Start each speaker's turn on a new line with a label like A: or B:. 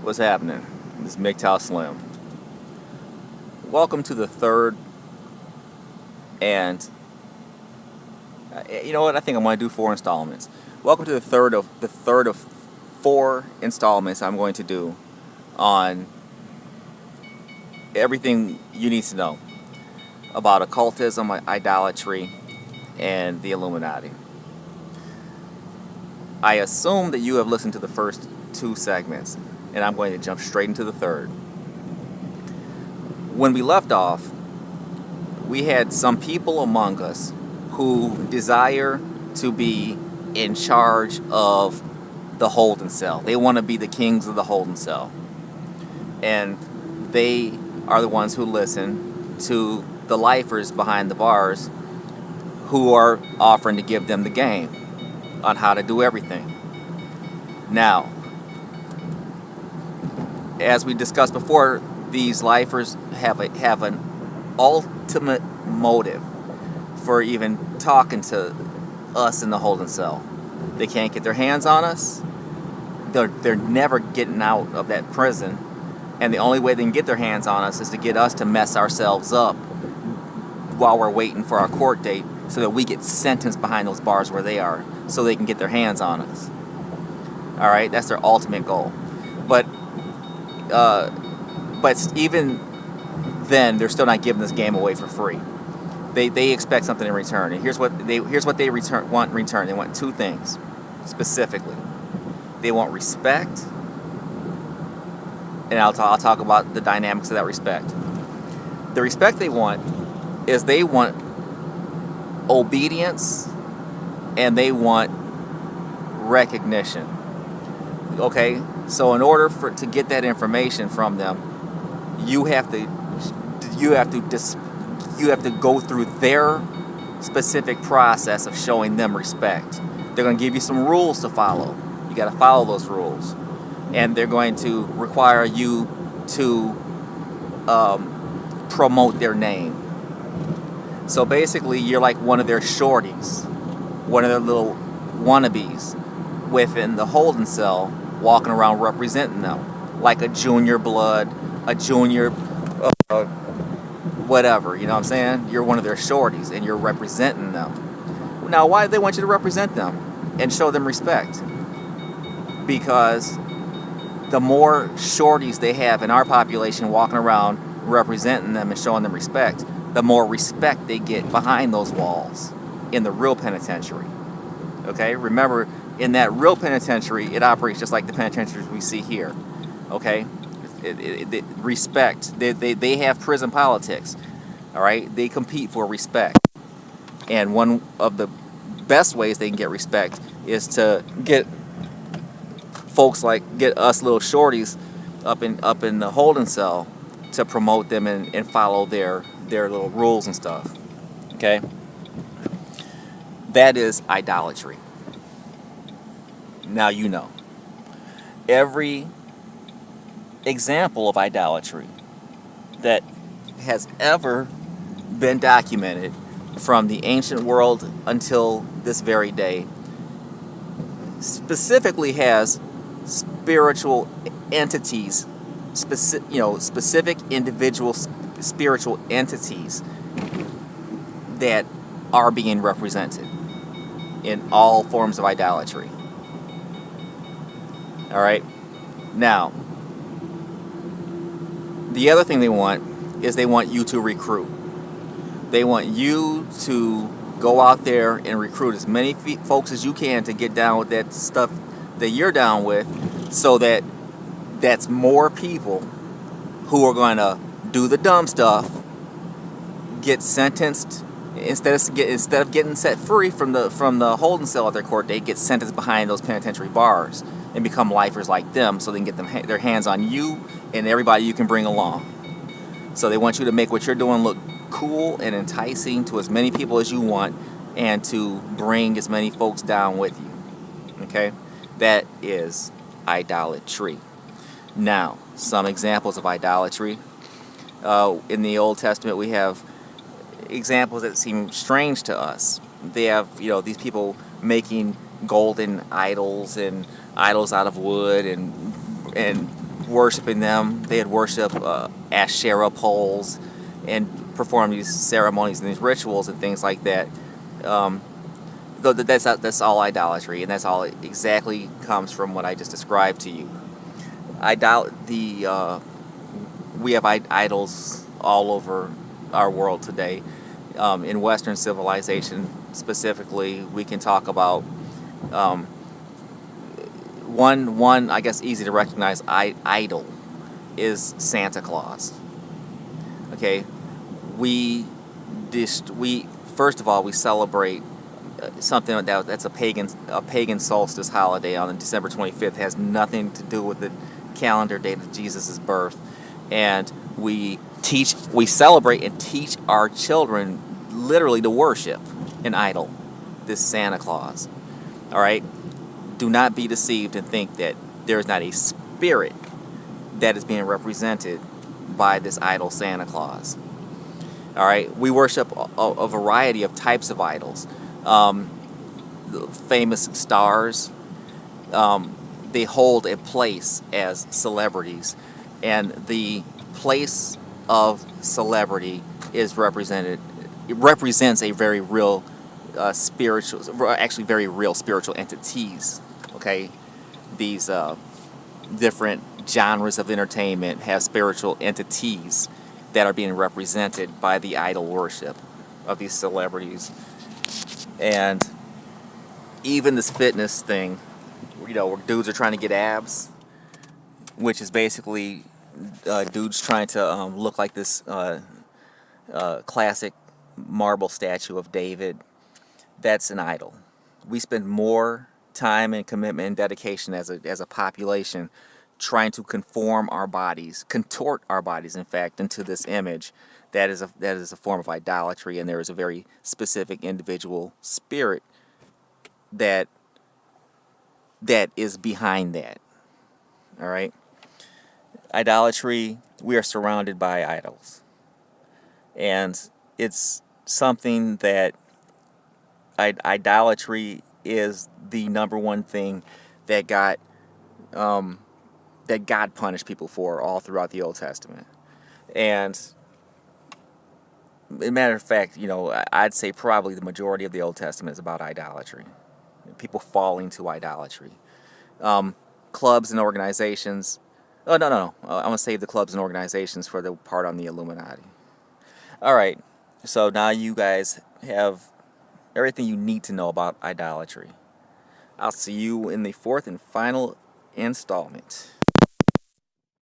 A: What's happening? This is MGTOW Slim. Welcome to the third, and you know what? I think I'm going to do 4 installments. Welcome to the third of 4 installments I'm going to do on everything you need to know about occultism, idolatry, and the Illuminati. I assume that you have listened to the first 2 segments, and I'm going to jump straight into the third. When we left off, we had some people among us who desire to be in charge of the holding cell. They want to be the kings of the holding cell. And they are the ones who listen to the lifers behind the bars who are offering to give them the game on how to do everything. Now, as we discussed before, these lifers have an ultimate motive for even talking to us in the holding cell. They can't get their hands on us. They're never getting out of that prison, and the only way they can get their hands on us is to get us to mess ourselves up while we're waiting for our court date, so that we get sentenced behind those bars where they are, so they can get their hands on us. All right, that's their ultimate goal. But even then, they're still not giving this game away for free. They expect something in return, and here's what they want in return. They want 2 things specifically. They want respect, and I'll talk about the dynamics of that respect. The respect they want is they want obedience, and they want recognition. Okay, so in order to get that information from them, you have to go through their specific process of showing them respect. They're going to give you some rules to follow. You got to follow those rules, and they're going to require you to promote their name. So basically, you're like one of their shorties, one of their little wannabes within the holding cell, walking around representing them, like a junior blood, a junior whatever, you know what I'm saying? You're one of their shorties, and you're representing them. Now, why do they want you to represent them and show them respect? Because the more shorties they have in our population walking around representing them and showing them respect, the more respect they get behind those walls in the real penitentiary. Okay? Remember, in that real penitentiary, it operates just like the penitentiaries we see here. Okay? Respect. They have prison politics. All right? They compete for respect. And one of the best ways they can get respect is to get us little shorties up in the holding cell to promote them and follow their little rules and stuff. Okay? That is idolatry. Now you know. Every example of idolatry that has ever been documented from the ancient world until this very day specifically has spiritual entities, specific individual spiritual entities that are being represented in all forms of idolatry. All right? Now, the other thing they want is they want you to recruit. They want you to go out there and recruit as many folks as you can to get down with that stuff that you're down with, so that that's more people who are going to do the dumb stuff, get sentenced instead of getting set free from the holding cell at their court date, get sentenced behind those penitentiary bars and become lifers like them, so they can get their hands on you and everybody you can bring along. So they want you to make what you're doing look cool and enticing to as many people as you want, and to bring as many folks down with you. Okay? That is idolatry. Now, some examples of idolatry. In the Old Testament, we have examples that seem strange to us. They have, these people making golden idols and idols out of wood and worshiping them. They had worship Asherah poles and perform these ceremonies and these rituals and things like that. That's all idolatry, and that's all it exactly comes from what I just described to you. We have idols all over our world today. In Western civilization specifically, we can talk about one I guess easy to recognize idol is Santa Claus. Okay, we first of all we celebrate something that's a pagan solstice holiday on December 25th. Has nothing to do with the calendar date of Jesus' birth, and we celebrate and teach our children literally to worship an idol, this Santa Claus. All right, do not be deceived and think that there is not a spirit that is being represented by this idol Santa Claus. All right, we worship a variety of types of idols. Famous stars, they hold a place as celebrities, and the place of celebrity is represented. It represents a very real actually very real spiritual entities. Okay, these different genres of entertainment have spiritual entities that are being represented by the idol worship of these celebrities. And even this fitness thing, where dudes are trying to get abs, which is basically dudes trying to look like this classic marble statue of David. That's an idol. We spend more time and commitment and dedication as a population trying to contort our bodies, in fact, into this image. That is a form of idolatry, and there is a very specific individual spirit that is behind that. All right? Idolatry, we are surrounded by idols. And it's something that idolatry is the number one thing that God punished people for all throughout the Old Testament. And as a matter of fact, I'd say probably the majority of the Old Testament is about idolatry. People falling to idolatry. Clubs and organizations. Oh, no. I'm going to save the clubs and organizations for the part on the Illuminati. All right. So now you guys have everything you need to know about idolatry. I'll see you in the fourth and final installment.